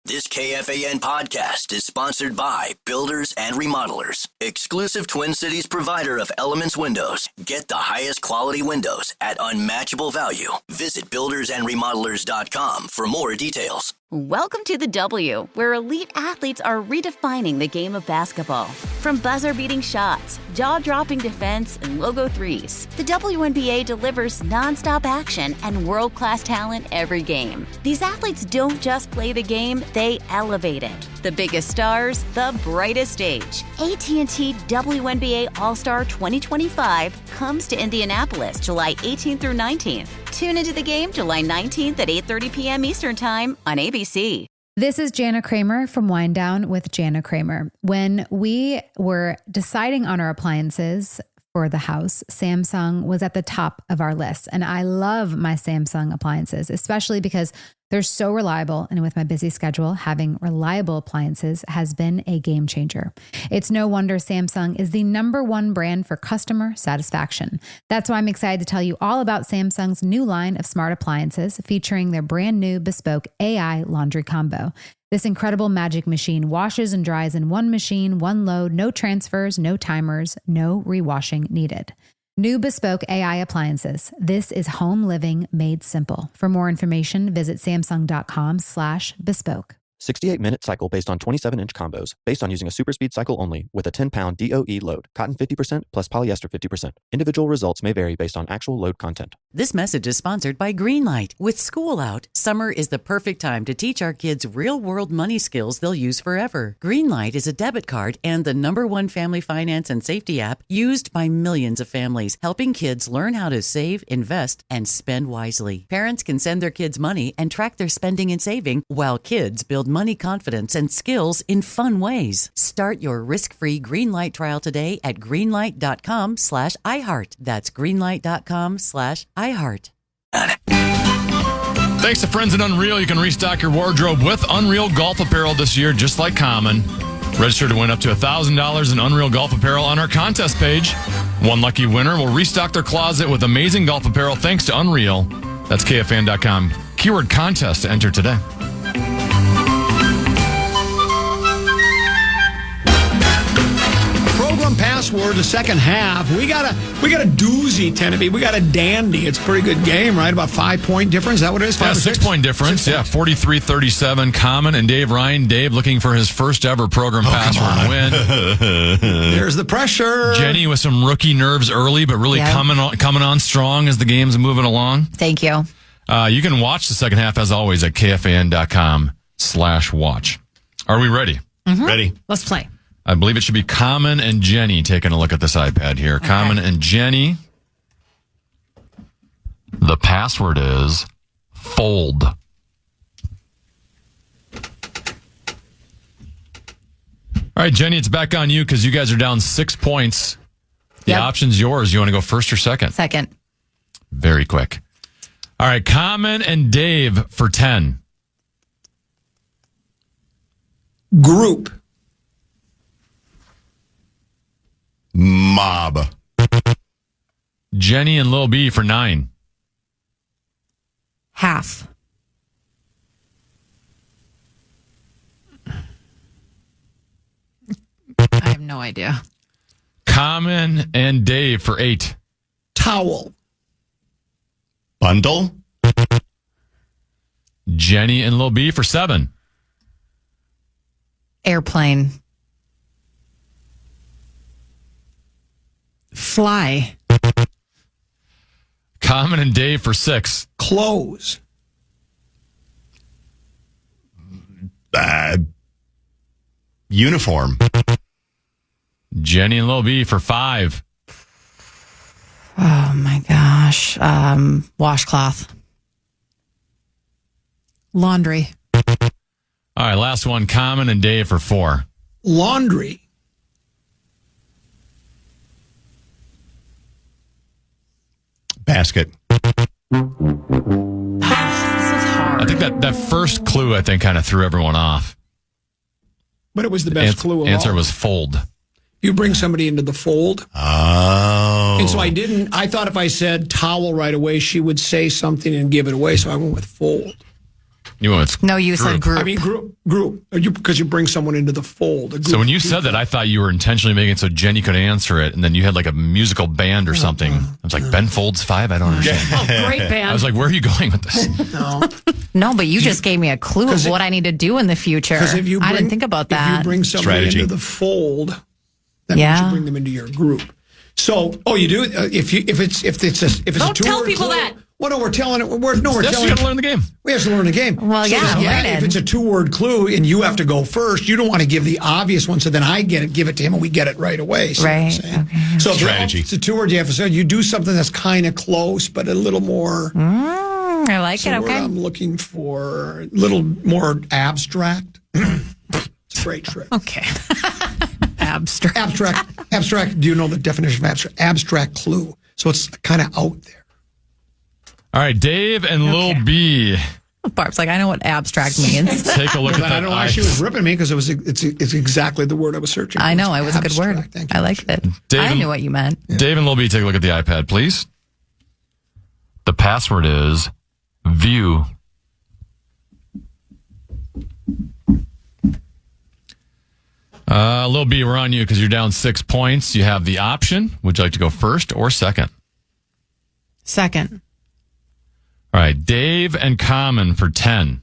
This KFAN podcast is sponsored by Builders and Remodelers, exclusive Twin Cities provider of Elements Windows. Get the highest quality windows at unmatchable value. Visit buildersandremodelers.com for more details. Welcome to the W, where elite athletes are redefining the game of basketball. From buzzer-beating shots, jaw-dropping defense, and logo threes, the WNBA delivers nonstop action and world-class talent every game. These athletes don't just play the game, they elevate it. The biggest stars, the brightest stage. AT&T WNBA All-Star 2025 comes to Indianapolis July 18th through 19th. Tune into the game July 19th at 8:30 p.m. Eastern Time on ABC. This is Jana Kramer from Wind Down with Jana Kramer. When we were deciding on our appliances for the house, Samsung was at the top of our list. And I love my Samsung appliances, especially because they're so reliable. And with my busy schedule, having reliable appliances has been a game changer. It's no wonder Samsung is the #1 brand for customer satisfaction. That's why I'm excited to tell you all about Samsung's new line of smart appliances featuring their brand new bespoke AI laundry combo. This incredible magic machine washes and dries in one machine, one load, no transfers, no timers, no rewashing needed. New bespoke AI appliances. This is home living made simple. For more information, visit samsung.com/bespoke. 68-minute cycle based on 27-inch combos, based on using a super speed cycle only with a 10-pound DOE load, cotton 50% plus polyester 50%. Individual results may vary based on actual load content. This message is sponsored by Greenlight. With school out, summer is the perfect time to teach our kids real-world money skills they'll use forever. Greenlight is a debit card and the #1 family finance and safety app used by millions of families, helping kids learn how to save, invest, and spend wisely. Parents can send their kids money and track their spending and saving, while kids build money confidence and skills in fun ways. Start your risk-free Greenlight trial today at greenlight.com/iHeart. That's greenlight.com/iHeart. Thanks to friends at Unreal, you can restock your wardrobe with Unreal Golf Apparel this year, just like Common. Register to win up to $1,000 in Unreal Golf Apparel on our contest page. One lucky winner will restock their closet with amazing golf apparel thanks to Unreal. That's KFAN.com. Keyword contest to enter today. Password, the second half. We got a doozy, Tennessee. We got a dandy. It's a pretty good game, right? About 5-point difference. Is that what it is? 5 or 6? 6-point difference. 43-37. Common and Dave Ryan. Dave looking for his first ever program password win. There's the pressure. Jenny with some rookie nerves early, but really coming on strong as the game's moving along. Thank you. You can watch the second half as always at KFAN.com/watch. Are we ready? Mm-hmm. Ready. Let's play. I believe it should be Common and Jenny taking a look at this iPad here. Okay. Common and Jenny. The password is fold. All right, Jenny, it's back on you because you guys are down 6 points. The option's yours. You want to go first or second? Second. Very quick. All right, Common and Dave for 10. Group. Mob. Jenny and Lil B for 9. Half. I have no idea. Common and Dave for 8. Towel. Bundle. Jenny and Lil B for 7. Airplane. Fly. Common and Dave for 6. Clothes. Uniform. Jenny and Lil B for 5. Oh my gosh. Washcloth. Laundry. All right, last one. Common and Dave for 4. Laundry. Basket. This is hard. I think that first clue, kind of threw everyone off. But it was the best clue of Answer all. was fold. You bring somebody into the fold. Oh. And so I thought if I said towel right away, she would say something and give it away. So I went with fold. You went with No, you said group. I mean, group. Because you bring someone into the fold. A group So when you of said people. that, I thought you were intentionally making it so Jenny could answer it, and then you had like a musical band or something. I was like, Ben folds 5? I don't understand. Oh, great band. I was like, where are you going with this? No, but you just gave me a clue of what I need to do in the future. Because if you I didn't think about that. If you bring somebody Strategy. into the fold, that means you bring them into your group. So, you do it if it's a Don't tell two-word people clue. that. Well, no, we're telling it. We're Yes, telling. you got to learn the game. We have to learn the game. Well, yeah, learn it. If it's a 2-word clue and you have to go first, you don't want to give the obvious one. So then I give it to him, and we get it right away. See what I'm Right. saying? Okay. So Strategy. if it's a 2-word, you have to say you do something that's kind of close, but a little more. I like So it. word Okay. I'm looking for a little more abstract. It's a great trick. Okay. Abstract. Abstract. Do you know the definition of abstract? Abstract clue. So it's kind of out there. All right, Dave and Lil B. Barb's like, I know what abstract means. Take a look at I that. don't know why she was ripping me because it's exactly the word I was searching for. I know. It was a good word. Abstract. Thank you. I liked it. David- I knew what you meant. Dave and Lil B, take a look at the iPad, please. The password is view. Lil B, we're on you because you're down 6 points. You have the option. Would you like to go first or second? Second. All right, Dave and Common for 10.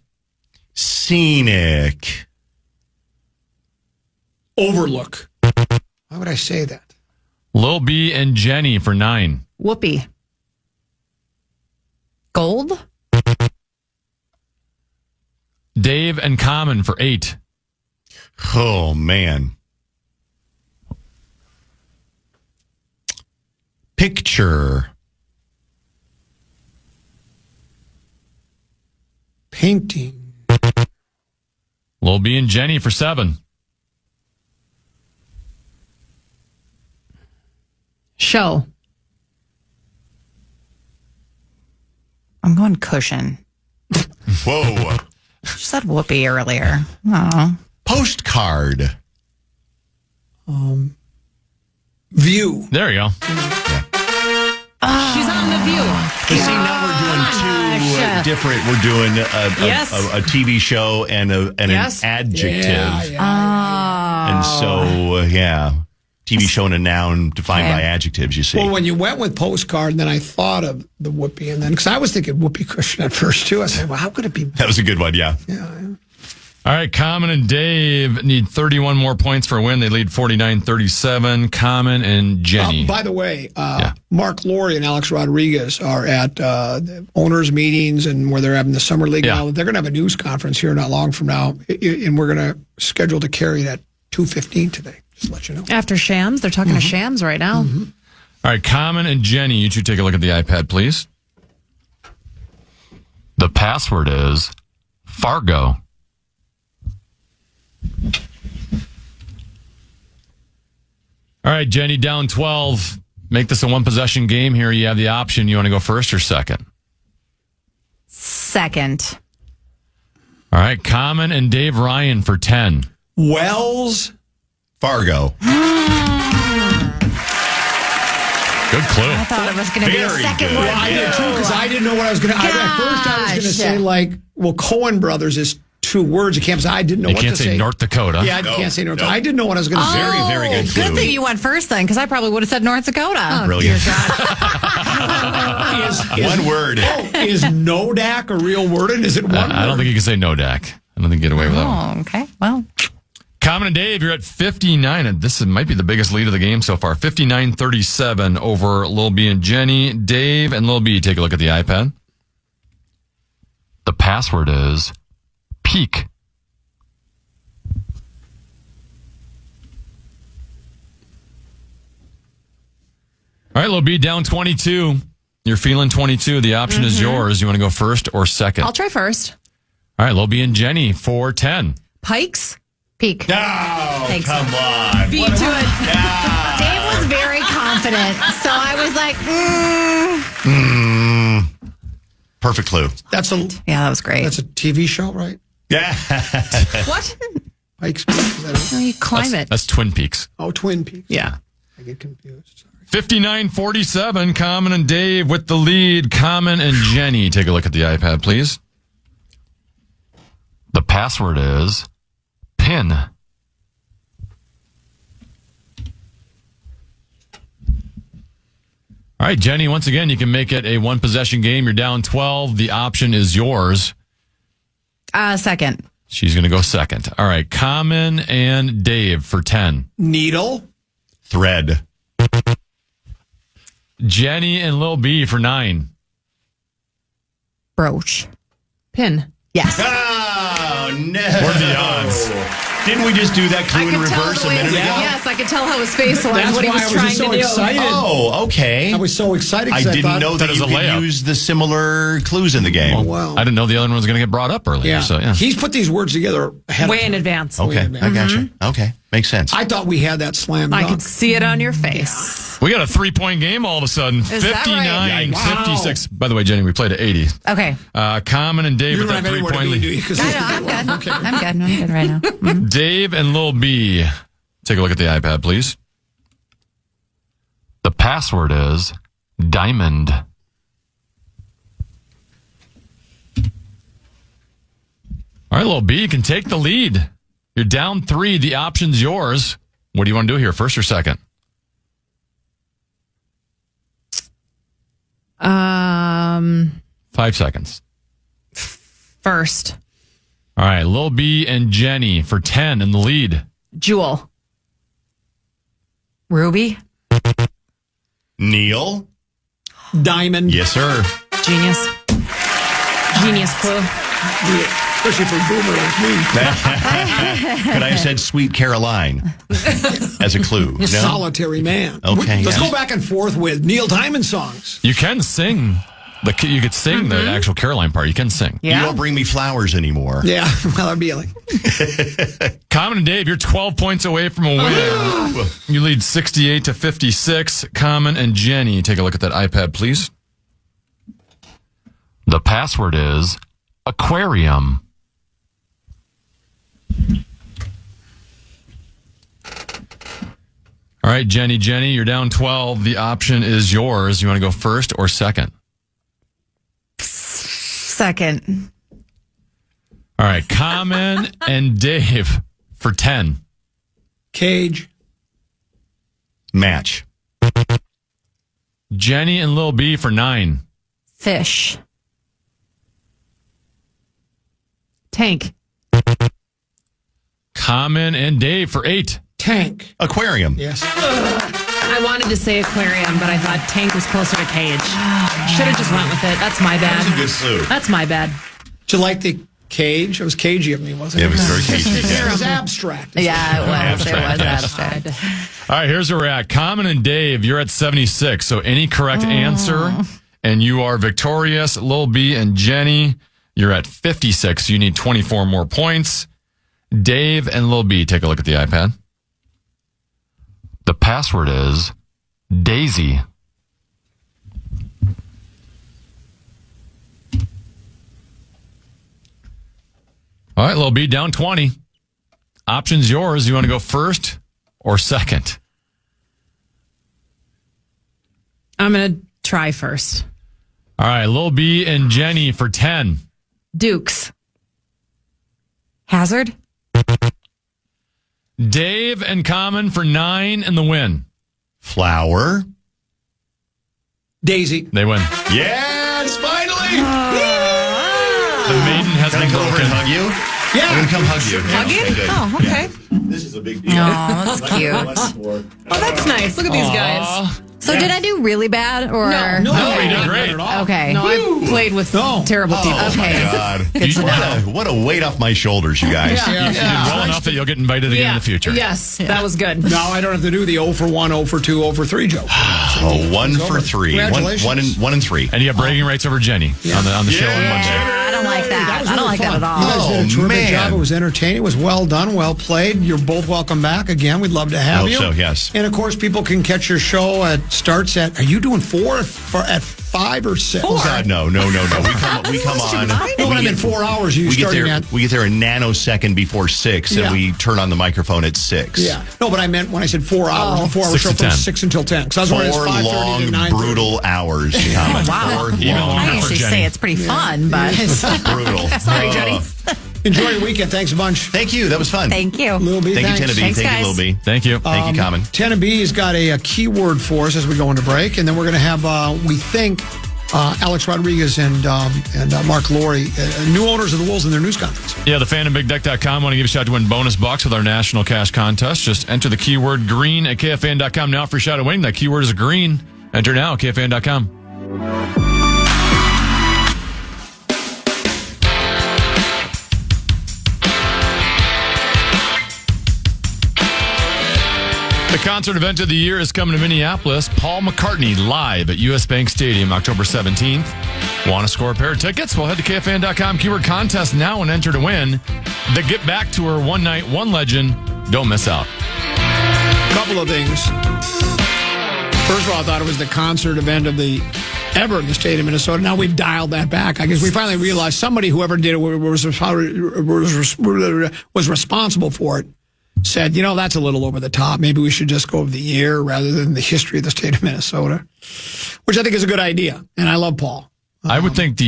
Scenic. Overlook. Why would I say that? Lil B and Jenny for 9. Whoopee. Gold? Dave and Common for 8. Oh, man. Picture. Painting. Lil B and Jenny for 7. Show. I'm going cushion. Whoa. She said whoopee earlier. Oh. Postcard. View. There you go. She's on The View. You see, now we're doing two different. We're doing Yes. a TV show and Yes. an adjective. Yeah. And so, TV show and a noun defined by adjectives, you see. Well, when you went with postcard, then I thought of the whoopee, and then because I was thinking whoopee cushion at first too. I said, "Well, how could it be?" That was a good one, yeah. All right, Common and Dave need 31 more points for a win. They lead 49-37. Common and Jenny. By the way, Mark Laurie and Alex Rodriguez are at the owners' meetings and where they're having the summer league. Yeah. Now they're going to have a news conference here not long from now, and we're going to schedule to carry it at 2:15 today. Just to let you know. After Shams. They're talking to Shams right now. All right, Common and Jenny, you two take a look at the iPad, please. The password is Fargo. All right, Jenny, down 12. Make this a one-possession game here. You have the option. You want to go first or second? Second. All right, Common and Dave Ryan for 10. Wells. Fargo. Good clue. I thought it was going to be a Very second good. one. I did too because I didn't know what I was going to. At first, I was going to Gosh. say Coen Brothers is 2 words. You can't say. I didn't know You what can't to say North Dakota. Yeah, I can't say North Dakota. I didn't know what I was going to say. Very, very good clue. Good thing you went first then, because I probably would have said North Dakota. Brilliant. One word. Is Nodak a real word? And is it one word? I don't think you can say no, Dak. I don't think you get away with that one. Oh, okay. Well, Common and Dave, you're at 59, and this might be the biggest lead of the game so far. 59-37 over Lil B and Jenny. Dave and Lil B, take a look at the iPad. The password is peak. All right, Lil B, down 22. You're feeling 22. The option is yours. You want to go first or second? I'll try first. All right, Lil B and Jenny for 10. Pikes. peak. No, Thanks. come on. Beat to it. Dave was very confident, so I was like, Perfect clue. That's a yeah, that was great. that's a TV show, right? Yeah. What? Pikes Peak. Is that No, you climb it. That's Twin Peaks. Twin Peaks. Yeah. I get confused. Sorry. 59-47, Common and Dave with the lead. Common and Jenny, take a look at the iPad, please. The password is PIN. All right, Jenny, once again, you can make it a one-possession game. You're down 12. The option is yours. Second. She's going to go second. All right, Common and Dave for 10. Needle. Thread. Jenny and Lil B for 9. Brooch. Pin. Yes. Oh, no. What are the odds? Didn't we just do that clue in reverse a minute ago? Yes, I could tell how his face was, That's what he why was I was trying just so to do. excited. Oh, okay. I was so excited. I 'cause didn't thought, know that That is you a could layup. use the similar clues in the game. Oh, wow. I didn't know the other one was going to get brought up earlier. Yeah. So, yeah. He's put these words together ahead Way of in time. advance. Okay, I gotcha. Okay, makes sense. I thought we had that slam dunk. I could see it on your face. We got a 3-point game all of a sudden. Is that right? 59, Wow. 56. By the way, Jenny, we played at 80. Okay. Common and Dave You with don't that have anywhere to 3-point be, do lead. you? 'Cause I know, I'm good. Okay. I'm good. I'm good right now. Mhm. Dave and Lil B. Take a look at the iPad, please. The password is Diamond. All right, Lil B, you can take the lead. You're down 3. The option's yours. What do you want to do here, first or second? 5 seconds. First. All right, Lil B and Jenny for 10 in the lead. Jewel. Ruby. Neil? Diamond. Yes, sir. Genius. Genius clue. Especially for a boomer like me. Could I have said Sweet Caroline as a clue? No? Solitary man. Okay, Let's yes. go back and forth with Neil Diamond songs. You can sing. You could sing the actual Caroline part. You can sing. You don't bring me flowers anymore. Yeah, well, that'd be like. Common and Dave, you're 12 points away from a win. You lead 68 to 56. Common and Jenny, take a look at that iPad, please. The password is aquarium. All right, Jenny, you're down 12. The option is yours. You want to go first or second? Second. All right, Common and Dave for 10. Cage. Match. Jenny and Lil B for 9. Fish. Tank. Common and Dave for 8. Tank. Aquarium. Yes. I wanted to say aquarium, but I thought tank was closer to cage. Should have just went with it. That's my bad. That's a good clue. That's my bad. Did you like the cage? It was cagey of me, wasn't it? It was very cagey. It was abstract. Yeah, it was. It was Abstract, abstract. All right, here's where we're at. Common and Dave, you're at 76. So any correct answer, and you are victorious. Lil B and Jenny, you're at 56. You need 24 more points. Dave and Lil B, take a look at the iPad. The password is Daisy. All right, Lil B, down 20. Option's yours. You want to go first or second? I'm going to try first. All right, Lil B and Jenny for 10. Dukes. Hazard. Dave and Common for 9 and the win. Flower. Daisy. They win. Yes, finally. The maiden has Can I been come over and broken. hug you? Yeah. I'm going to come hug you. Hug you? Okay, good. Oh, okay. This is a big deal. Oh, that's cute. Oh, that's nice. Look at these guys. So did I do really bad or No. No, you did great. Okay. No, I've played with terrible people. Okay. God. Good to know. What a weight off my shoulders, you guys. You did well enough that you'll get invited again in the future. Yes, that was good. Now I don't have to do the 0 for 1, 0 for 2, 0 for 3 joke. Oh, 1 for 3. Congratulations. One and 3. And you have bragging rights over Jenny on the show on Monday. I don't like that. I don't like that at You all. guys did a terrific man. job. It was entertaining. It was well done, well played. You're both welcome back again. We'd love to have Hope you. so, yes. And of course, people can catch your show starts at. Are you doing 4 at 5 or 6? Oh, God, no. We come on. No, but I mean 4 hours. You We get starting there. at. We get there a nanosecond before 6, Yeah. and we turn on the microphone at 6. Yeah. No, but I meant when I said 4 hours. The 4 hour 6 show to from 10. 6 until 10. Because I was wondering 4 it's 5:30 long, to 9:30. brutal hours. Wow. 4 Even long, I usually Jenny. say it's pretty fun, but brutal. sorry, Jenny. Enjoy your weekend. Thanks a bunch. Thank you. That was fun. Thank you. Lil B, Thank thanks. you, Tenna B. Thanks, Thank guys. you, Lil B. Thank you. Thank you, Common. Tenna B's got a keyword for us as we go into break, and then we're going to have, we think, Alex Rodriguez and Mark Laurie, new owners of the Wolves in their news conference. Yeah, the fan and bigdeck.com want to give you a shot to win bonus bucks with our national cash contest. Just enter the keyword green at KFAN.com now for a shot at winning. That keyword is green. Enter now at KFAN.com. The concert event of the year is coming to Minneapolis. Paul McCartney live at US Bank Stadium October 17th. Want to score a pair of tickets? Well, head to KFAN.com keyword contest now and enter to win the Get Back Tour One Night, One Legend. Don't miss out. Couple of things. First of all, I thought it was the concert event of the ever in the state of Minnesota. Now we've dialed that back. I guess we finally realized somebody, whoever did it, was responsible for it, said, that's a little over the top. Maybe we should just go over the year rather than the history of the state of Minnesota, which I think is a good idea. And I love Paul. I would think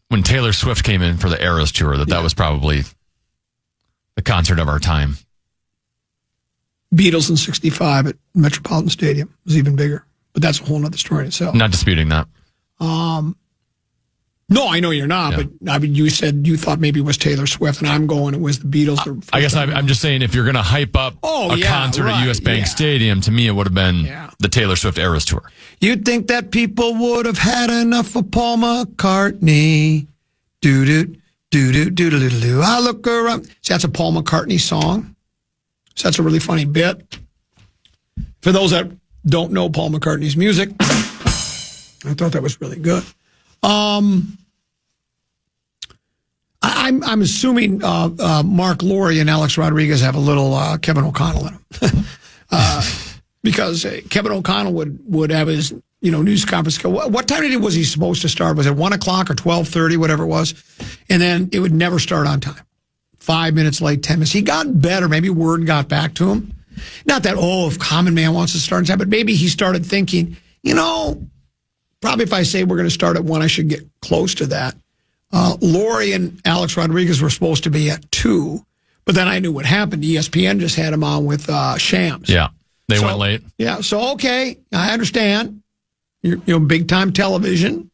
when Taylor Swift came in for the Eras Tour, that was probably the concert of our time. Beatles in 65 at Metropolitan Stadium was even bigger, but that's a whole other story in itself. Not disputing that. No, I know you're not, but I mean, you said you thought maybe it was Taylor Swift, and I'm going, it was the Beatles. I guess I'm just saying, if you're going to hype up a concert at US Bank Stadium, to me it would have been the Taylor Swift Eras Tour. You'd think that people would have had enough of Paul McCartney. Do-do-do-do-do-do-do-do. I look around. See, that's a Paul McCartney song. So that's a really funny bit. For those that don't know Paul McCartney's music, I thought that was really good. I'm assuming Mark Laurie and Alex Rodriguez have a little Kevin O'Connell in them. Because Kevin O'Connell would have his news conference. What time was he supposed to start? Was it 1 o'clock or 12:30, whatever it was? And then it would never start on time. 5 minutes late, 10 minutes. He got better. Maybe word got back to him. Not that, if Common Man wants to start on time, but maybe he started thinking, probably if I say we're going to start at 1, I should get close to that. Laurie and Alex Rodriguez were supposed to be at 2, but then I knew what happened. ESPN just had him on with Shams. Yeah, they went late. Yeah, so okay, I understand. You're big time television.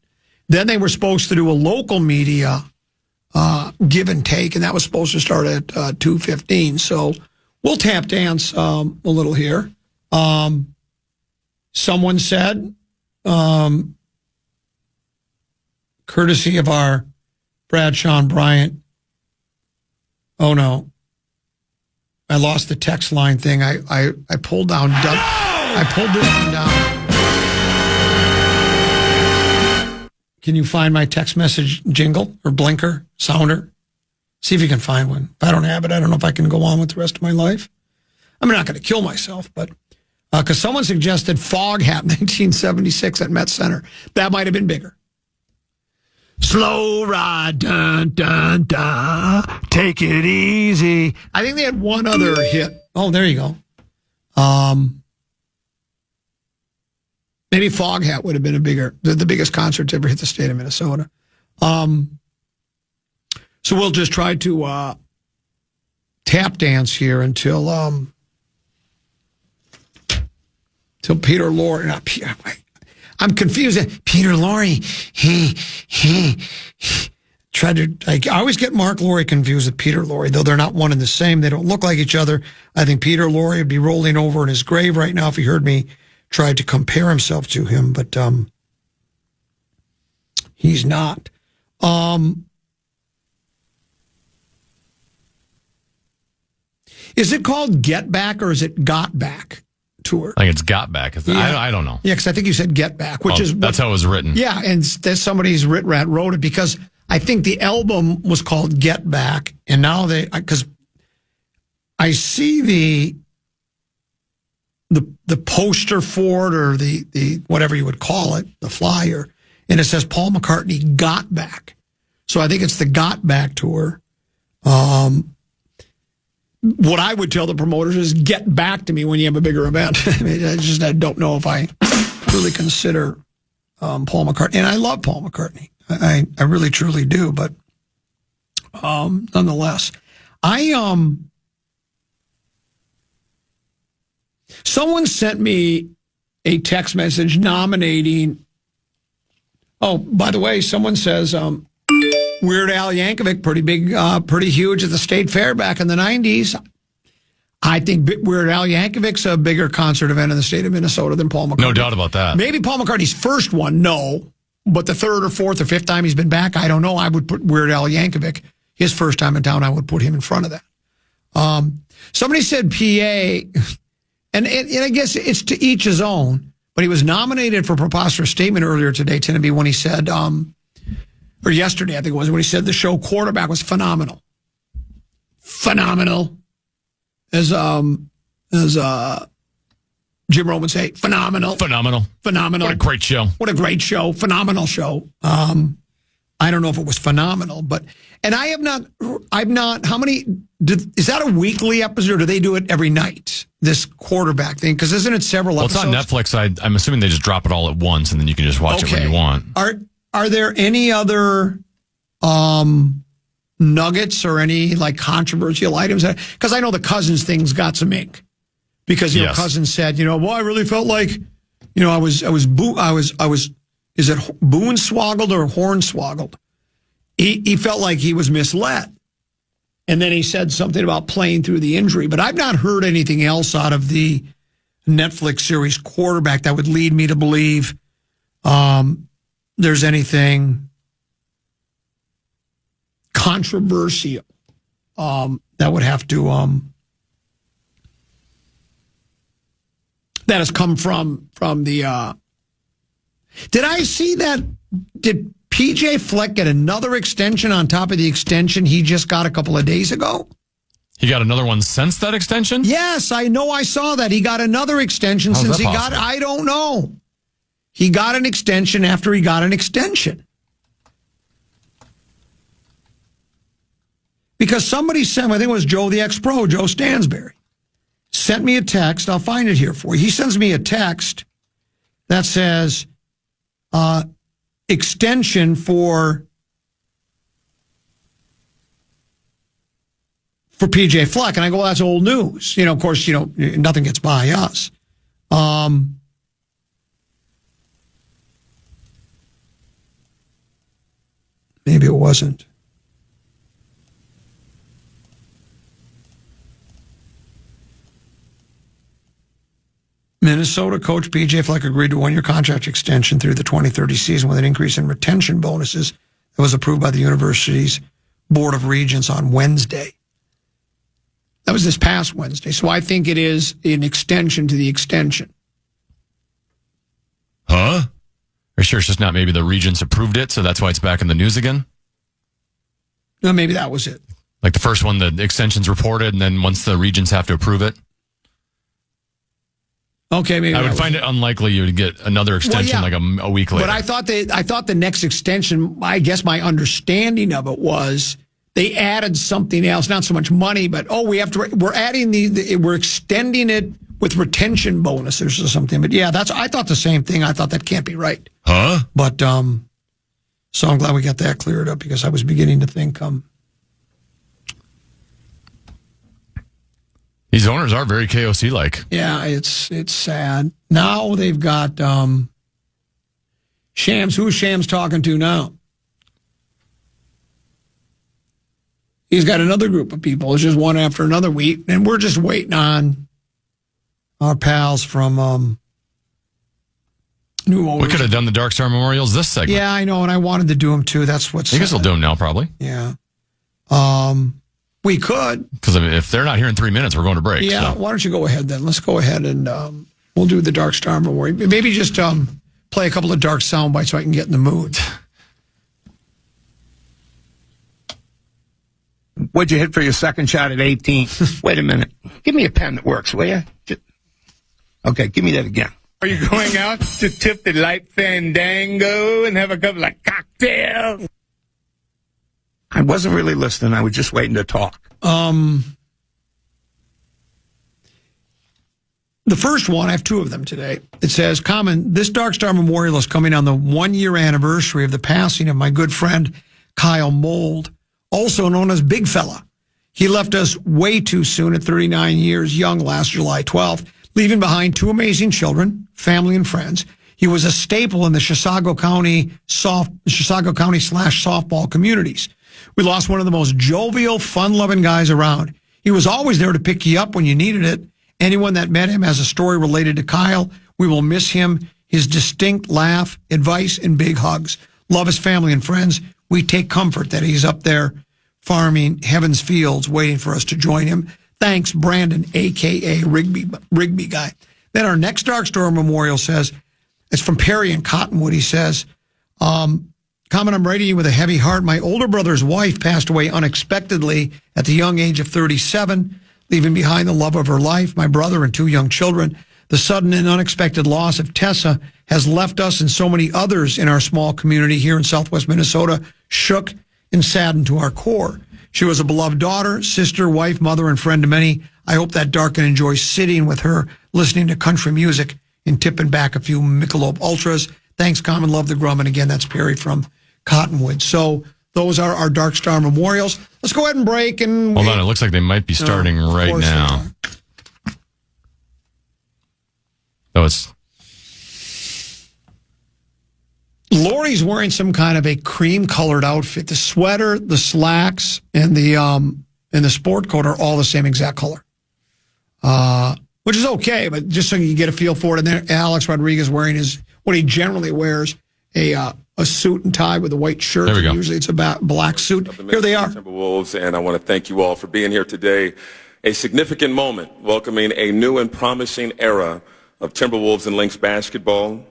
Then they were supposed to do a local media give and take, and that was supposed to start at 2:15. So we'll tap dance a little here. Someone said, courtesy of our Brad Sean Bryant. Oh no, I lost the text line thing. I pulled down. I pulled this one down. Can you find my text message jingle or blinker sounder? See if you can find one. If I don't have it, I don't know if I can go on with the rest of my life. I'm not going to kill myself, but because someone suggested Fog Hat 1976 at Met Center. That might have been bigger. Slow ride, dun, dun, dun, take it easy. I think they had one other hit. Oh, there you go. Maybe Fog Hat would have been the biggest concert to ever hit the state of Minnesota. So we'll just try to tap dance here until Peter Lorre. Not Peter. I'm confused. Peter Lorre. He tried to. I always get Mark Laurie confused with Peter Lorre, though they're not one and the same. They don't look like each other. I think Peter Lorre would be rolling over in his grave right now if he heard me try to compare himself to him, but he's not. Is it called Get Back or is it Got Back Tour? I think it's Got Back. I don't know. Yeah, because I think you said Get Back, which is that's how it was written. Yeah, and somebody's wrote it because I think the album was called Get Back, and now because I see the poster for it or the whatever you would call it, the flyer, and it says Paul McCartney Got Back. So I think it's the Got Back Tour. What I would tell the promoters is get back to me when you have a bigger event. I don't know if I really consider Paul McCartney. And I love Paul McCartney. I really, truly do. But nonetheless. Someone sent me a text message nominating. Oh, by the way, someone says Weird Al Yankovic, pretty big, pretty huge at the State Fair back in the 90s. I think Weird Al Yankovic's a bigger concert event in the state of Minnesota than Paul McCartney. No doubt about that. Maybe Paul McCartney's first one, no. But the third or fourth or fifth time he's been back, I don't know. I would put Weird Al Yankovic, his first time in town, I would put him in front of that. Somebody said PA, and I guess it's to each his own, but he was nominated for preposterous statement earlier today, Tinneby, when he said, or yesterday, I think it was, when he said the show quarterback was phenomenal. Phenomenal. As Jim Roman say, phenomenal. Phenomenal. Phenomenal. What a great show. What a great show. Phenomenal show. I don't know if it was phenomenal, but, and I've not, how many, is that a weekly episode or do they do it every night? This quarterback thing? Because isn't it several episodes? Well, it's on Netflix. I'm assuming they just drop it all at once and then you can just watch it when you want. Are there any other nuggets or any like controversial items? Because I know the Cousins thing's got some ink. Because Cousins said, well, I really felt like, I was is it Boonswoggled or Hornswoggled? He felt like he was misled. And then he said something about playing through the injury. But I've not heard anything else out of the Netflix series Quarterback that would lead me to believe there's anything controversial that would have to that has come from the did I see that? Did PJ Fleck get another extension on top of the extension he just got a couple of days ago? He got another one since that extension? Yes, I know. I saw that. He got another extension since he got, I don't know. He got an extension after he got an extension. Because somebody sent, I think it was Joe the ex-pro, Joe Stansberry, sent me a text. I'll find it here for you. He sends me a text that says, extension for PJ Fleck. And I go, well, that's old news. Of course, nothing gets by us. Maybe it wasn't. Minnesota coach PJ Fleck agreed to a one-year contract extension through the 2030 season with an increase in retention bonuses that was approved by the university's Board of Regents on Wednesday. That was this past Wednesday. So I think it is an extension to the extension. Huh? Are you sure it's just not maybe the Regents approved it, so that's why it's back in the news again? No, maybe that was it. Like the first one, the extension's reported, and then once the Regents have to approve it? Okay, maybe I would find it unlikely you would get another extension like a week later. But I thought the next extension, I guess my understanding of it was they added something else, not so much money, but we're adding we're extending it with retention bonuses or something. But yeah, I thought the same thing. I thought that can't be right. Huh? But so I'm glad we got that cleared up because I was beginning to think these owners are very KOC-like. Yeah, it's sad. Now they've got Shams. Who's Shams talking to now? He's got another group of people. It's just one after another week, and we're just waiting on our pals from New Orleans. We could have done the Dark Star Memorials this segment. Yeah, I know, and I wanted to do them too. That's what's. I guess we'll do them now, probably. Yeah. We could. Because if they're not here in 3 minutes, we're going to break. Yeah, so. Why don't you go ahead then? Let's go ahead and we'll do the Dark Star Memorial. Maybe just play a couple of dark sound bites so I can get in the mood. What'd you hit for your second shot at 18? Wait a minute. Give me a pen that works, will you? Okay, give me that again. Are you going out to tip the light fandango and have a couple of cocktails? I wasn't really listening. I was just waiting to talk. The first one, I have two of them today. It says, this Dark Star Memorial is coming on the 1-year anniversary of the passing of my good friend Kyle Mold, also known as Big Fella. He left us way too soon at 39 years young last July 12th, leaving behind two amazing children, family, and friends. He was a staple in the Chisago County /softball communities. We lost one of the most jovial, fun-loving guys around. He was always there to pick you up when you needed it. Anyone that met him has a story related to Kyle. We will miss him, his distinct laugh, advice, and big hugs. Love his family and friends. We take comfort that he's up there farming heaven's fields, waiting for us to join him. Thanks, Brandon, a.k.a. Rigby guy. Then our next Dark Star memorial says, it's from Perry in Cottonwood. He says, Common, I'm writing you with a heavy heart. My older brother's wife passed away unexpectedly at the young age of 37, leaving behind the love of her life, my brother, and two young children. The sudden and unexpected loss of Tessa has left us and so many others in our small community here in Southwest Minnesota shook and saddened to our core. She was a beloved daughter, sister, wife, mother, and friend to many. I hope that Dark can enjoy sitting with her, listening to country music, and tipping back a few Michelob Ultras. Thanks, Common. Love the Grum. And again, that's Perry from Cottonwood. So those are our Dark Star memorials. Let's go ahead and break. And hold on. It looks like they might be starting right now. Oh, it's... Lori's wearing some kind of a cream-colored outfit. The sweater, the slacks, and the sport coat are all the same exact color. Which is okay, but just so you get a feel for it. And then Alex Rodriguez wearing what he generally wears, a suit and tie with a white shirt. There we go. Usually it's a black suit. Here they are. Timberwolves, and I want to thank you all for being here today. A significant moment welcoming a new and promising era of Timberwolves and Lynx basketball.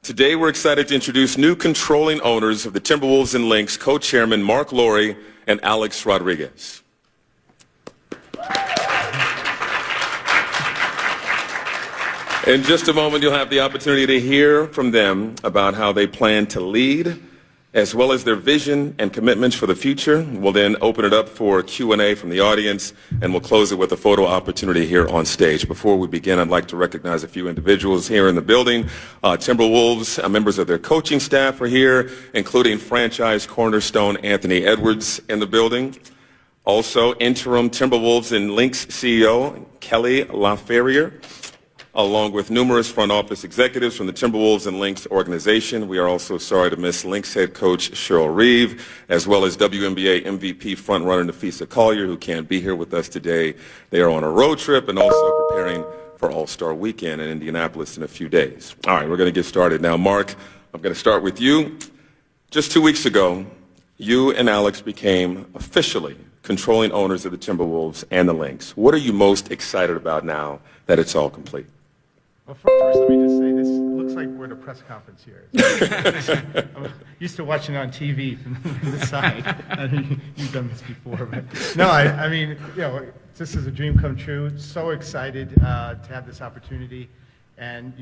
Today we're excited to introduce new controlling owners of the Timberwolves and Lynx, co-chairman Mark Lowry and Alex Rodriguez. In just a moment, you'll have the opportunity to hear from them about how they plan to lead, as well as their vision and commitments for the future. We'll then open it up for Q&A from the audience, and we'll close it with a photo opportunity here on stage. Before we begin, I'd like to recognize a few individuals here in the building. Timberwolves, members of their coaching staff are here, including franchise cornerstone Anthony Edwards in the building. Also, interim Timberwolves and Lynx CEO Kelly LaFerriere, along with numerous front office executives from the Timberwolves and Lynx organization. We are also sorry to miss Lynx head coach Cheryl Reeve, as well as WNBA MVP frontrunner Nafisa Collier, who can't be here with us today. They are on a road trip and also preparing for All-Star Weekend in Indianapolis in a few days. All right, we're going to get started now. Mark, I'm going to start with you. Just 2 weeks ago, you and Alex became officially controlling owners of the Timberwolves and the Lynx. What are you most excited about now that it's all complete? Well, first, let me just say this looks like we're at a press conference here. I'm used to watching on TV from the side. You've done this before, but no, I mean, this is a dream come true. So excited to have this opportunity, and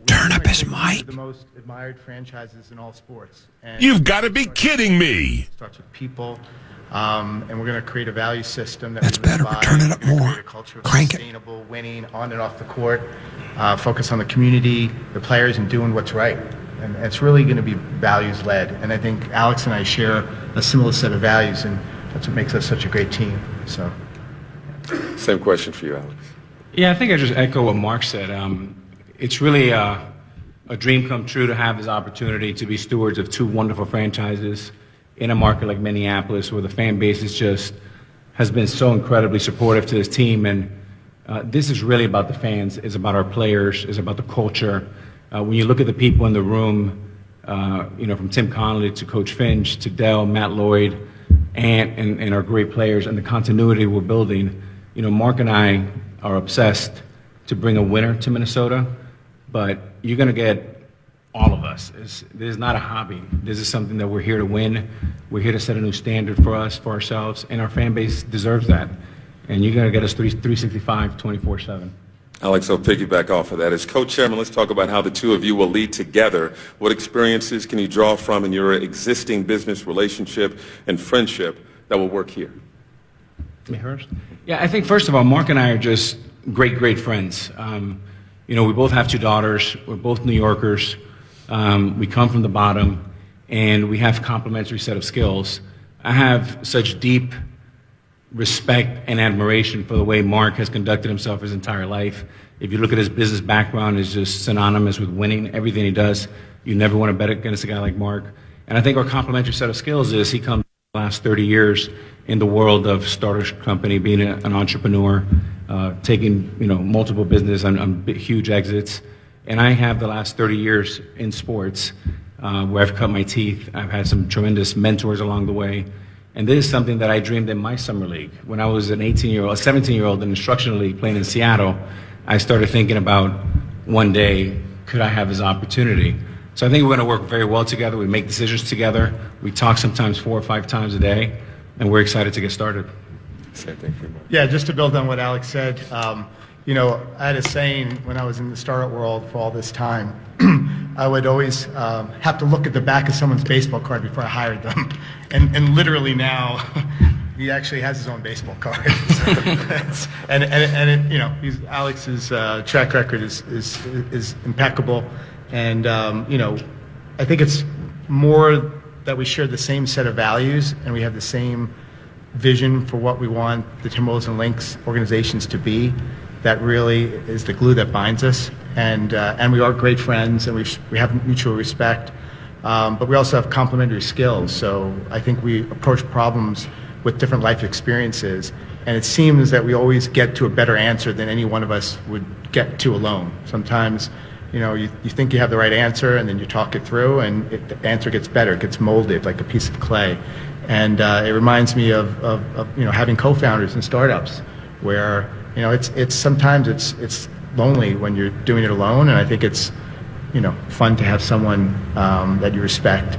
turn up his mic. The most admired franchises in all sports. And you've got to be kidding me. It starts with people. And we're going to create a value system that's better, but turn it up more. A culture of Crank sustainable winning on and off the court. Focus on the community, the players, and doing what's right. And it's really going to be values led. And I think Alex and I share a similar set of values, and that's what makes us such a great team. So, same question for you, Alex. Yeah, I think I just echo what Mark said. It's really a dream come true to have this opportunity to be stewards of two wonderful franchises in a market like Minneapolis, where the fan base has been so incredibly supportive to this team. And this is really about the fans. It's about our players. It's about the culture. When you look at the people in the room, from Tim Connolly to Coach Finch to Dell, Matt Lloyd, and our great players, and the continuity we're building, Mark and I are obsessed to bring a winner to Minnesota, but you're going to get all of us. This is not a hobby. This is something that we're here to win. We're here to set a new standard for us, for ourselves, and our fan base deserves that. And you're going to get us 365, 24/7. Alex, I'll piggyback off of that. As co-chairman, let's talk about how the two of you will lead together. What experiences can you draw from in your existing business relationship and friendship that will work here? Me first? Yeah, I think first of all, Mark and I are just great friends. We both have two daughters. We're both New Yorkers. We come from the bottom, and we have complementary set of skills. I have such deep respect and admiration for the way Mark has conducted himself his entire life. If you look at his business background, it's just synonymous with winning. Everything he does, you never want to bet against a guy like Mark. And I think our complementary set of skills is he comes the last 30 years in the world of startup company, being an entrepreneur, taking multiple business on huge exits. And I have the last 30 years in sports where I've cut my teeth. I've had some tremendous mentors along the way. And this is something that I dreamed in my summer league. When I was an 17-year-old in instructional league playing in Seattle, I started thinking about one day, could I have this opportunity? So I think we're going to work very well together. We make decisions together. We talk sometimes 4 or 5 times a day, and we're excited to get started. Same thing for you, Mark. Yeah, just to build on what Alex said, I had a saying when I was in the startup world for all this time. I would always have to look at the back of someone's baseball card before I hired them. And literally now, he actually has his own baseball card. Alex's track record is impeccable. And, I think it's more that we share the same set of values and we have the same vision for what we want the Timberwolves and Lynx organizations to be. That really is the glue that binds us. And we are great friends and we have mutual respect. But we also have complementary skills. So I think we approach problems with different life experiences. And it seems that we always get to a better answer than any one of us would get to alone. Sometimes, you think you have the right answer and then you talk it through and the answer gets better, it gets molded like a piece of clay. And it reminds me of having co-founders in startups where, it's sometimes it's lonely when you're doing it alone. And I think it's, fun to have someone that you respect,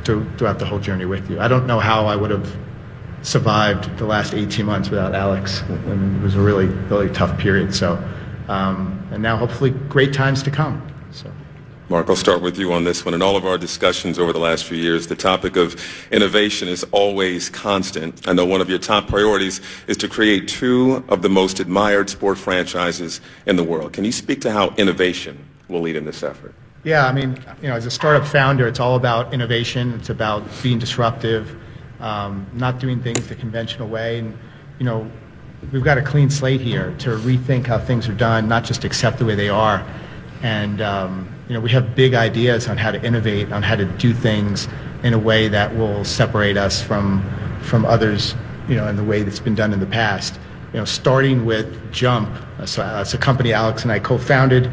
throughout the whole journey with you. I don't know how I would have survived the last 18 months without Alex. It was a really, really tough period. So, and now hopefully great times to come. So. Mark, I'll start with you on this one. In all of our discussions over the last few years, the topic of innovation is always constant. I know one of your top priorities is to create 2 of the most admired sport franchises in the world. Can you speak to how innovation will lead in this effort? Yeah, as a startup founder, it's all about innovation. It's about being disruptive, not doing things the conventional way. And, we've got a clean slate here to rethink how things are done, not just accept the way they are. And, we have big ideas on how to innovate, on how to do things in a way that will separate us from others, in the way that's been done in the past. Starting with Jump. So it's a company Alex and I co-founded.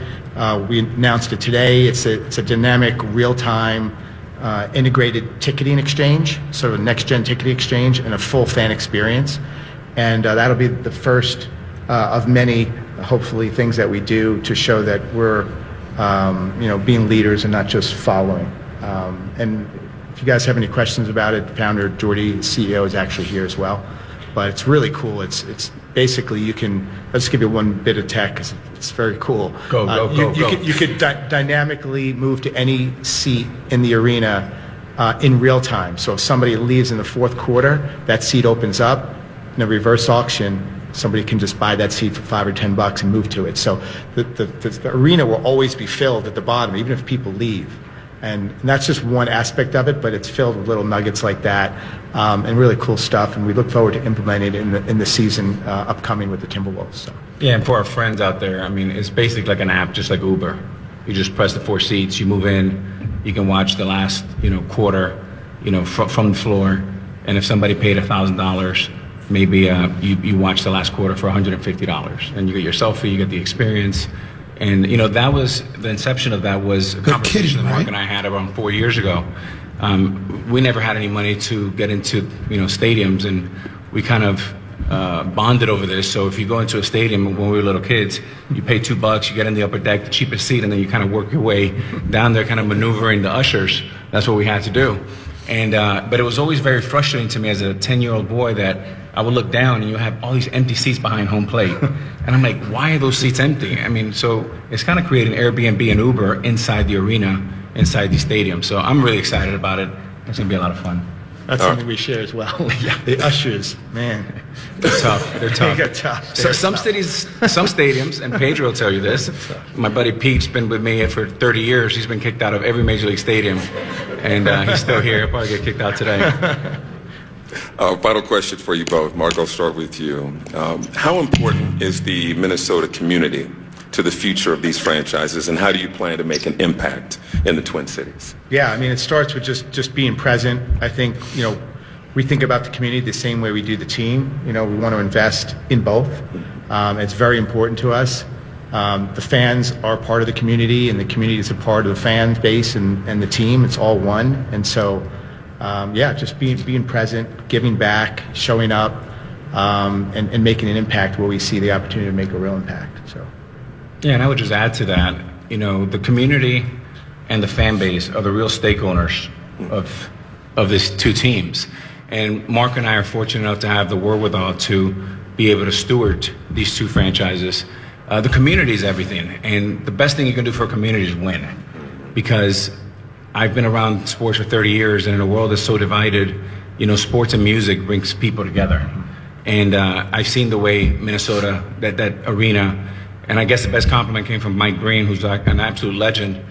We announced it today. It's a dynamic, real-time, integrated ticketing exchange, sort of a next-gen ticketing exchange and a full fan experience. And that'll be the first of many, hopefully, things that we do to show that we're being leaders and not just following. And if you guys have any questions about it, founder Jordy, CEO, is actually here as well. But it's really cool. It's basically let's give you one bit of tech because it's very cool. Go. You could dynamically move to any seat in the arena in real time. So if somebody leaves in the 4th quarter, that seat opens up. In a reverse auction, somebody can just buy that seat for $5 or $10 and move to it. So the arena will always be filled at the bottom, even if people leave. And that's just one aspect of it, but it's filled with little nuggets like that and really cool stuff. And we look forward to implementing it in the season upcoming with the Timberwolves. So. Yeah, and for our friends out there, it's basically like an app, just like Uber. You just press the 4 seats, you move in, you can watch the last quarter, from the floor. And if somebody paid $1,000, maybe you watch the last quarter for $150, and you get your selfie, you get the experience. And, that was, the inception of that was a conversation that Mark and I had around 4 years ago. We never had any money to get into, stadiums, and we kind of bonded over this. So if you go into a stadium when we were little kids, you pay $2, you get in the upper deck, the cheapest seat, and then you kind of work your way down there, kind of maneuvering the ushers. That's what we had to do. And but it was always very frustrating to me as a 10-year-old boy that I would look down and you have all these empty seats behind home plate. And I'm like, why are those seats empty? So it's kind of creating Airbnb and Uber inside the arena, inside the stadium. So I'm really excited about it. It's going to be a lot of fun. That's something we share as well. Yeah. The ushers, man. They're tough. They're tough. They get tough. So some stadiums, and Pedro will tell you this, my buddy Pete's been with me for 30 years. He's been kicked out of every Major League stadium. and he's still here. He'll probably get kicked out today. Final question for you both. Mark, I'll start with you. How important is the Minnesota community to the future of these franchises, and how do you plan to make an impact in the Twin Cities? Yeah, I mean, it starts with just being present. I think, we think about the community the same way we do the team. We want to invest in both. It's very important to us. The fans are part of the community, and the community is a part of the fan base and the team. It's all one. And so, just being present, giving back, showing up, and making an impact where we see the opportunity to make a real impact. So. Yeah, and I would just add to that, the community and the fan base are the real stakeholders of these two teams. And Mark and I are fortunate enough to have the wherewithal to be able to steward these two franchises. The community is everything, and the best thing you can do for a community is win. Because I've been around sports for 30 years, and in a world that's so divided, sports and music brings people together. And I've seen the way Minnesota, that arena. And I guess the best compliment came from Mike Green, who's like an absolute legend,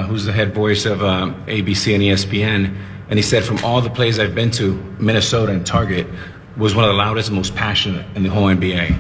who's the head voice of ABC and ESPN. And he said, from all the places I've been to, Minnesota and Target was one of the loudest and most passionate in the whole NBA.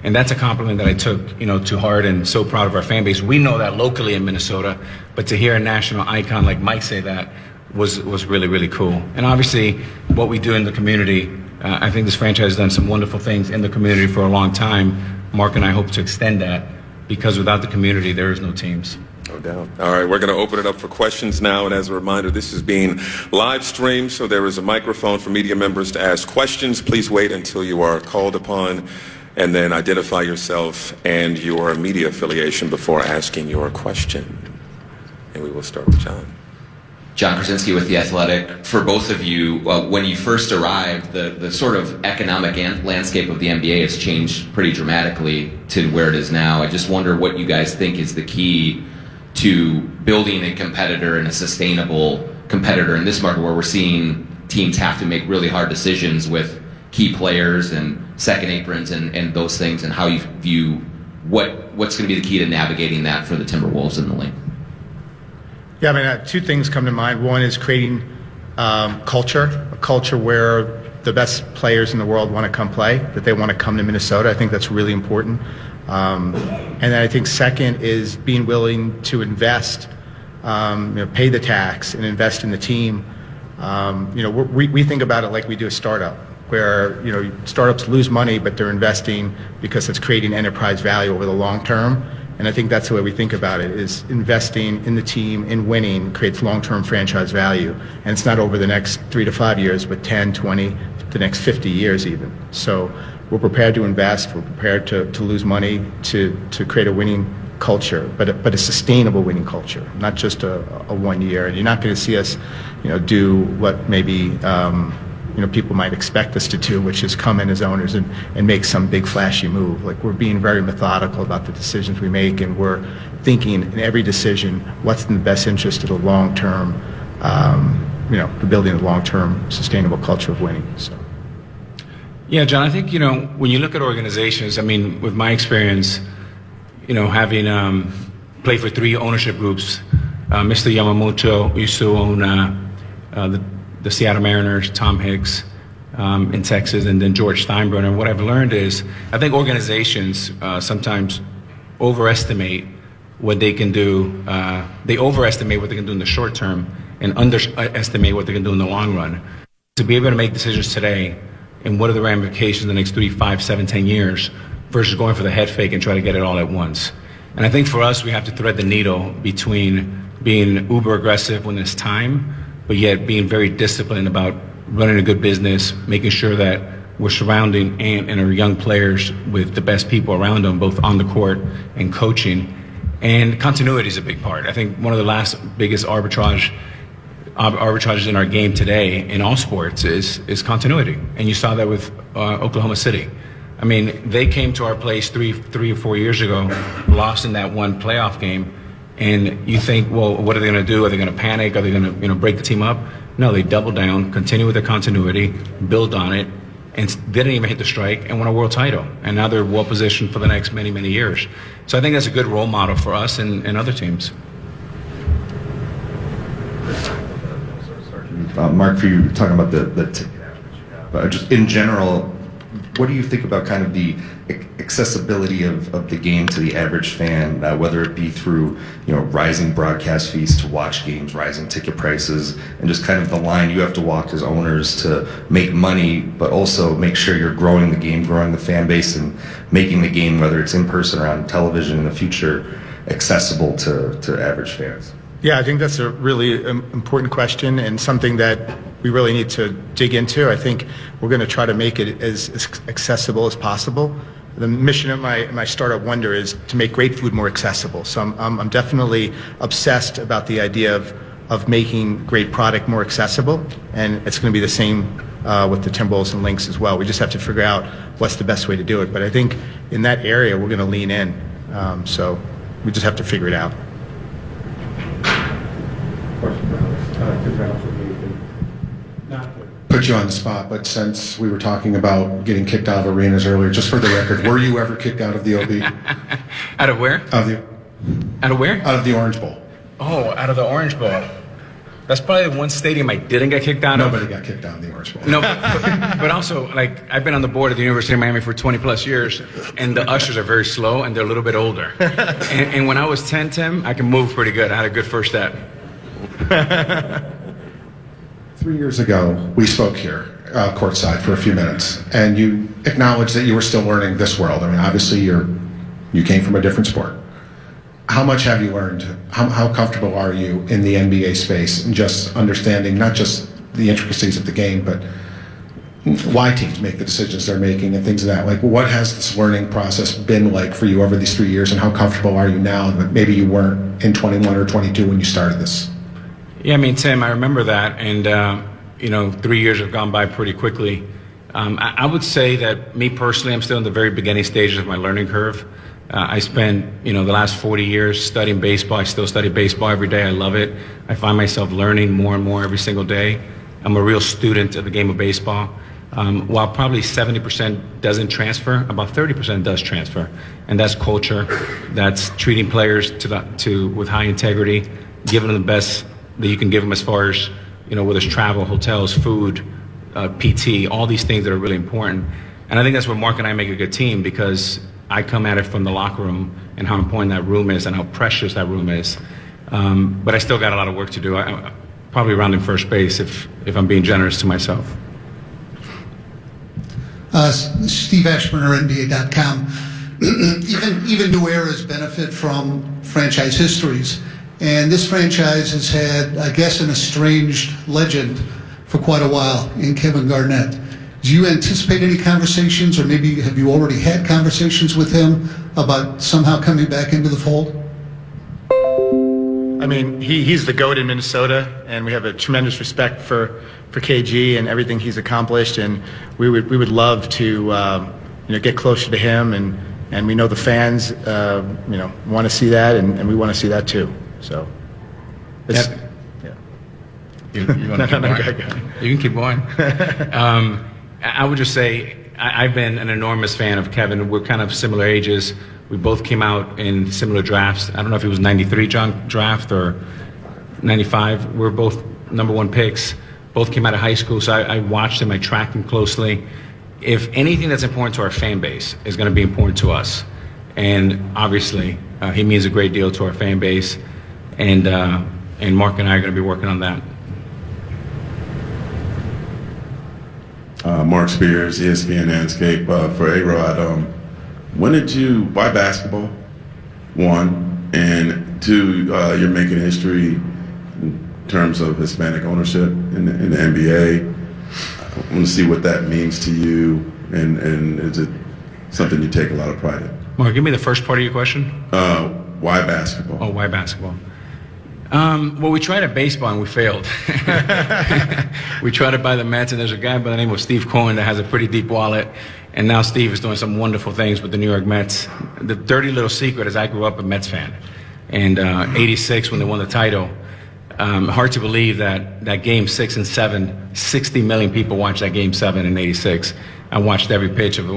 And that's a compliment that I took, to heart, and so proud of our fan base. We know that locally in Minnesota, but to hear a national icon like Mike say that was really, really cool. And obviously, what we do in the community, I think this franchise has done some wonderful things in the community for a long time. Mark and I hope to extend that, because without the community, there is no teams. No doubt. All right, we're going to open it up for questions now. And as a reminder, this is being live streamed, so there is a microphone for media members to ask questions. Please wait until you are called upon, and then identify yourself and your media affiliation before asking your question. And we will start with John. John Krasinski with The Athletic. For both of you, when you first arrived, the sort of economic landscape of the NBA has changed pretty dramatically to where it is now. I just wonder what you guys think is the key to building a competitor and a sustainable competitor in this market, where we're seeing teams have to make really hard decisions with key players and second aprons and those things, and how you view what's going to be the key to navigating that for the Timberwolves in the league. Yeah, I mean, two things come to mind. One is creating a culture where the best players in the world want to come play, that they want to come to Minnesota. I think that's really important. And then I think second is being willing to invest, pay the tax and invest in the team. We think about it like we do a startup, where startups lose money, but they're investing because it's creating enterprise value over the long term. And I think that's the way we think about it, is investing in the team, in winning, creates long-term franchise value. And it's not over the next 3 to 5 years, but 10, 20, the next 50 years even. So we're prepared to invest, we're prepared to lose money to create a winning culture, but a sustainable winning culture, not just a 1 year. And you're not going to see us, do what maybe people might expect us to do, which is come in as owners and make some big flashy move. Like, we're being very methodical about the decisions we make, and we're thinking in every decision what's in the best interest of the long term, the building of long-term sustainable culture of winning. So. Yeah, John, I think, when you look at organizations, I mean, with my experience, having played for 3 ownership groups, Mr. Yamamoto used to own the Seattle Mariners, Tom Hicks in Texas, and then George Steinbrenner. What I've learned is, I think organizations sometimes overestimate what they can do. They overestimate what they can do in the short term and underestimate what they can do in the long run. To be able to make decisions today, and what are the ramifications in the next 3, 5, 7, 10 years, versus going for the head fake and try to get it all at once. And I think for us, we have to thread the needle between being uber aggressive when it's time, but yet being very disciplined about running a good business, making sure that we're surrounding and our young players with the best people around them, both on the court and coaching. And continuity is a big part. I think one of the last biggest arbitrages in our game today in all sports is continuity. And you saw that with Oklahoma City. I mean, they came to our place three or 4 years ago, lost in that one playoff game, and you think, well, what are they going to do? Are they going to panic? Are they going to break the team up? No, they doubled down, continue with their continuity, build on it, and didn't even hit the strike and won a world title. And now they're well positioned for the next many, many years. So I think that's a good role model for us and other teams. Mark, for you talking about the ticket average, just in general, what do you think about kind of the accessibility of the game to the average fan, whether it be through rising broadcast fees to watch games, rising ticket prices, and just kind of the line you have to walk as owners to make money, but also make sure you're growing the game, growing the fan base, and making the game, whether it's in person or on television in the future, accessible to average fans? Yeah, I think that's a really important question and something that we really need to dig into. I think we're going to try to make it as accessible as possible. The mission of my Startup Wonder is to make great food more accessible. So I'm definitely obsessed about the idea of making great product more accessible, and it's going to be the same with the Timberwolves and Lynx as well. We just have to figure out what's the best way to do it. But I think in that area we're going to lean in. So we just have to figure it out. Put you on the spot, but since we were talking about getting kicked out of arenas earlier, just for the record, were you ever kicked out of the OB? Out of where? Out of where? Out of the Orange Bowl. Oh, out of the Orange Bowl. That's probably the one stadium I didn't get kicked out of. Nobody got kicked out of the Orange Bowl. No, but also, like, I've been on the board at the University of Miami for 20 plus years, and the ushers are very slow, and they're a little bit older. And when I was 10, Tim, I can move pretty good. I had a good first step. 3 years ago, we spoke here courtside for a few minutes, and you acknowledged that you were still learning this world. I mean, obviously, you came from a different sport. How much have you learned? How comfortable are you in the NBA space and just understanding not just the intricacies of the game, but why teams make the decisions they're making and things of that? Like, what has this learning process been like for you over these 3 years, and how comfortable are you now that maybe you weren't in 21 or 22 when you started this? Yeah, I mean, Tim, I remember that, and 3 years have gone by pretty quickly. I would say that me personally, I'm still in the very beginning stages of my learning curve. I spent, the last 40 years studying baseball. I still study baseball every day. I love it. I find myself learning more and more every single day. I'm a real student of the game of baseball. While probably 70% doesn't transfer, about 30% does transfer, and that's culture. That's treating players with high integrity, giving them the best that you can give them as far as, whether it's travel, hotels, food, PT, all these things that are really important. And I think that's where Mark and I make a good team, because I come at it from the locker room and how important that room is and how precious that room is. But I still got a lot of work to do. I'm probably around in first base if I'm being generous to myself. Steve Ashburner, NBA.com. Even new eras benefit from franchise histories. And this franchise has had, I guess, an estranged legend for quite a while in Kevin Garnett. Do you anticipate any conversations, or maybe have you already had conversations with him about somehow coming back into the fold? I mean, he's the GOAT in Minnesota, and we have a tremendous respect for KG and everything he's accomplished, and we would love to get closer to him, and we know the fans want to see that, and we want to see that too. So, it's, yeah. You want to keep going? You can keep going. I would just say I've been an enormous fan of Kevin. We're kind of similar ages. We both came out in similar drafts. I don't know if it was 93 draft or 95. We're both number one picks. Both came out of high school, so I watched him. I tracked him closely. If anything that's important to our fan base is going to be important to us, and obviously he means a great deal to our fan base, and Mark and I are going to be working on that. Mark Spears, ESPN Landscape for A-Rod. Why basketball? One, and two, you're making history in terms of Hispanic ownership in the NBA. I want to see what that means to you, and is it something you take a lot of pride in? Mark, give me the first part of your question. Why basketball? Oh, why basketball? Well, we tried at baseball and we failed. We tried to buy the Mets, and there's a guy by the name of Steve Cohen that has a pretty deep wallet, and now Steve is doing some wonderful things with the New York Mets. The dirty little secret is I grew up a Mets fan, and 86 when they won the title. Hard to believe that game 6 and 7, 60 million people watched that game 7 in 86. I watched every pitch of,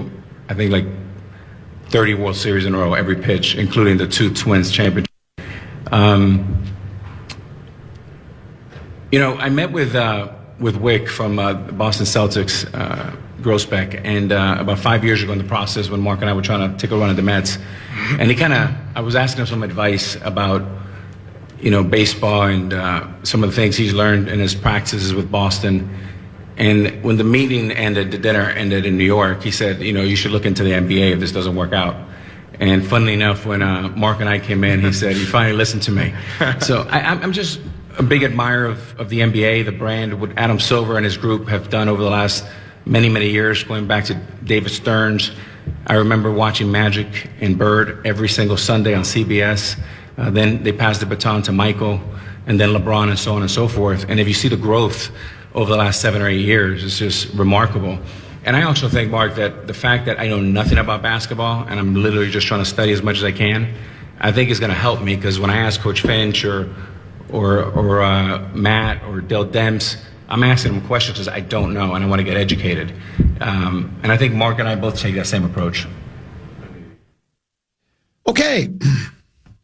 I think, like 30 World Series in a row, every pitch, including the 2 Twins championships. I met with with Wick from the Boston Celtics, Grossbeck, and about 5 years ago in the process when Mark and I were trying to take a run at the Mets, and I was asking him some advice about, baseball and some of the things he's learned in his practices with Boston. And when the meeting ended, the dinner ended in New York, he said, you should look into the NBA if this doesn't work out. And funnily enough, when Mark and I came in, he said, he finally listened to me. So I'm just a big admirer of the NBA, the brand, what Adam Silver and his group have done over the last many, many years, going back to David Stearns. I remember watching Magic and Bird every single Sunday on CBS. Then they passed the baton to Michael, and then LeBron, and so on and so forth. And if you see the growth over the last 7 or 8 years, it's just remarkable. And I also think, Mark, that the fact that I know nothing about basketball and I'm literally just trying to study as much as I can, I think is going to help me, because when I ask Coach Finch or Matt or Dale Demps, I'm asking them questions because I don't know and I want to get educated. And I think Mark and I both take that same approach. Okay.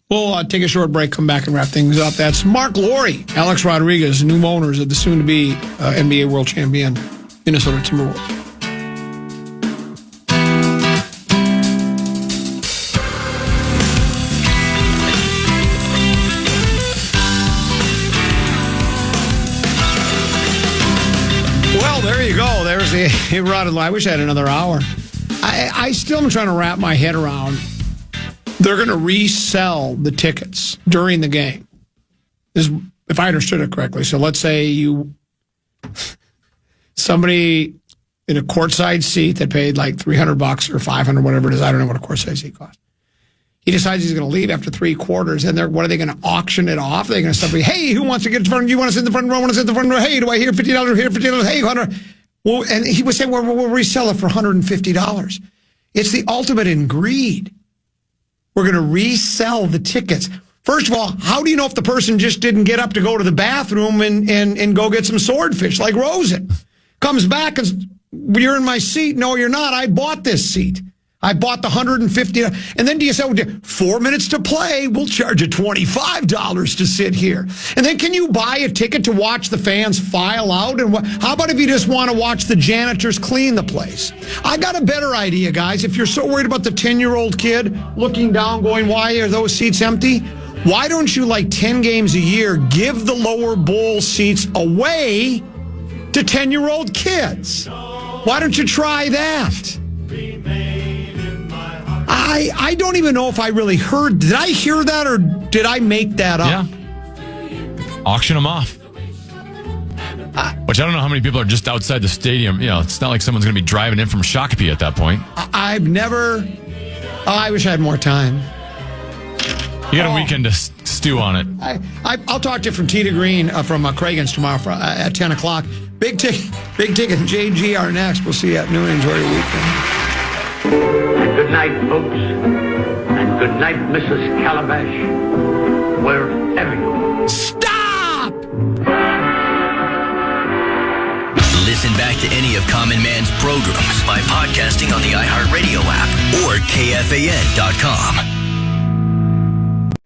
We'll take a short break, come back and wrap things up. That's Mark Lowry, Alex Rodriguez, new owners of the soon-to-be NBA world champion Minnesota Timberwolves. Well, there you go. There's the rotted line. I wish I had another hour. I still am trying to wrap my head around. They're going to resell the tickets during the game, if I understood it correctly. So let's say somebody in a courtside seat that paid like $300 or $500, whatever it is. I don't know what a courtside seat costs. He decides he's going to leave after 3 quarters, and what are they going to auction it off? They're going to say, hey, who wants to get in front? You want to sit in the front row? Want to sit in the front row? Hey, do I hear $50 here, $50? Hey, $100. Well, and he was saying, well, we'll resell it for $150. It's the ultimate in greed. We're going to resell the tickets. First of all, how do you know if the person just didn't get up to go to the bathroom and go get some swordfish like Rosen? Comes back and you're in my seat. No, you're not. I bought this seat. I bought the $150. And then do you say, 4 minutes to play, we'll charge you $25 to sit here. And then can you buy a ticket to watch the fans file out? And how about if you just want to watch the janitors clean the place? I got a better idea, guys. If you're so worried about the 10-year-old kid looking down going, why are those seats empty? Why don't you, like 10 games a year, give the lower bowl seats away to 10-year-old kids? Why don't you try that? I don't even know if I really heard. Did I hear that or did I make that up? Yeah. Auction them off. Which I don't know how many people are just outside the stadium. It's not like someone's going to be driving in from Shakopee at that point. I've never. I wish I had more time. You got a weekend to stew on it. I'll talk to you from Tita Green from Craigan's tomorrow at 10 o'clock. Big ticket, JG are next. We'll see you at noon. Enjoy your weekend. And good night, folks. And good night, Mrs. Calabash. Wherever you are. Stop! Listen back to any of Common Man's programs by podcasting on the iHeartRadio app or KFAN.com.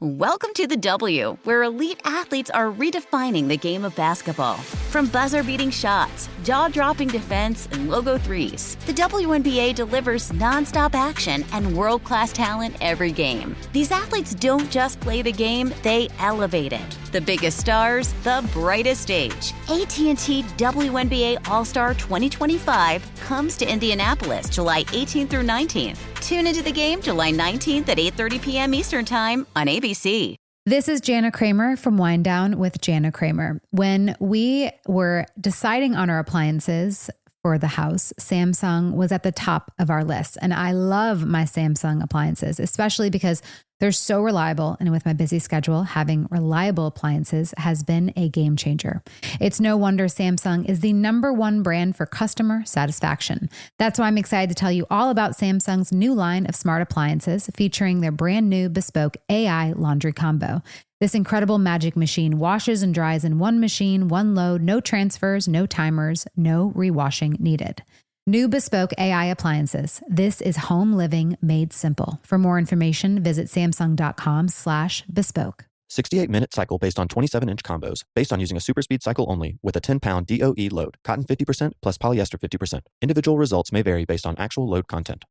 Welcome to the W, where elite athletes are redefining the game of basketball. From buzzer-beating shots, jaw-dropping defense, and logo threes, the WNBA delivers nonstop action and world-class talent every game. These athletes don't just play the game, they elevate it. The biggest stars, the brightest stage. AT&T WNBA All-Star 2025 comes to Indianapolis July 18th through 19th. Tune into the game July 19th at 8:30 p.m. Eastern Time on ABC. This is Jana Kramer from Wind Down with Jana Kramer. When we were deciding on our appliances for the house, Samsung was at the top of our list. And I love my Samsung appliances, especially because they're so reliable. And with my busy schedule, having reliable appliances has been a game changer. It's no wonder Samsung is the #1 brand for customer satisfaction. That's why I'm excited to tell you all about Samsung's new line of smart appliances featuring their brand new bespoke AI laundry combo. This incredible magic machine washes and dries in one machine, one load, no transfers, no timers, no rewashing needed. New bespoke AI appliances. This is home living made simple. For more information, visit Samsung.com/bespoke. 68-minute cycle based on 27-inch combos, based on using a super speed cycle only with a 10-pound DOE load, cotton 50% plus polyester 50%. Individual results may vary based on actual load content.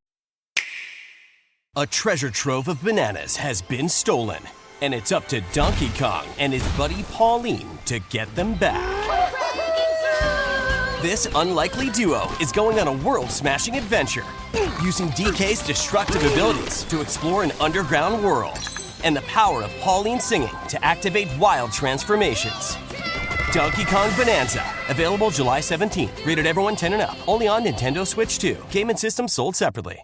A treasure trove of bananas has been stolen, and it's up to Donkey Kong and his buddy Pauline to get them back. This unlikely duo is going on a world-smashing adventure, using DK's destructive abilities to explore an underground world, and the power of Pauline singing to activate wild transformations. Donkey Kong Bonanza, available July 17th. Rated everyone 10 and up. Only on Nintendo Switch 2. Game and system sold separately.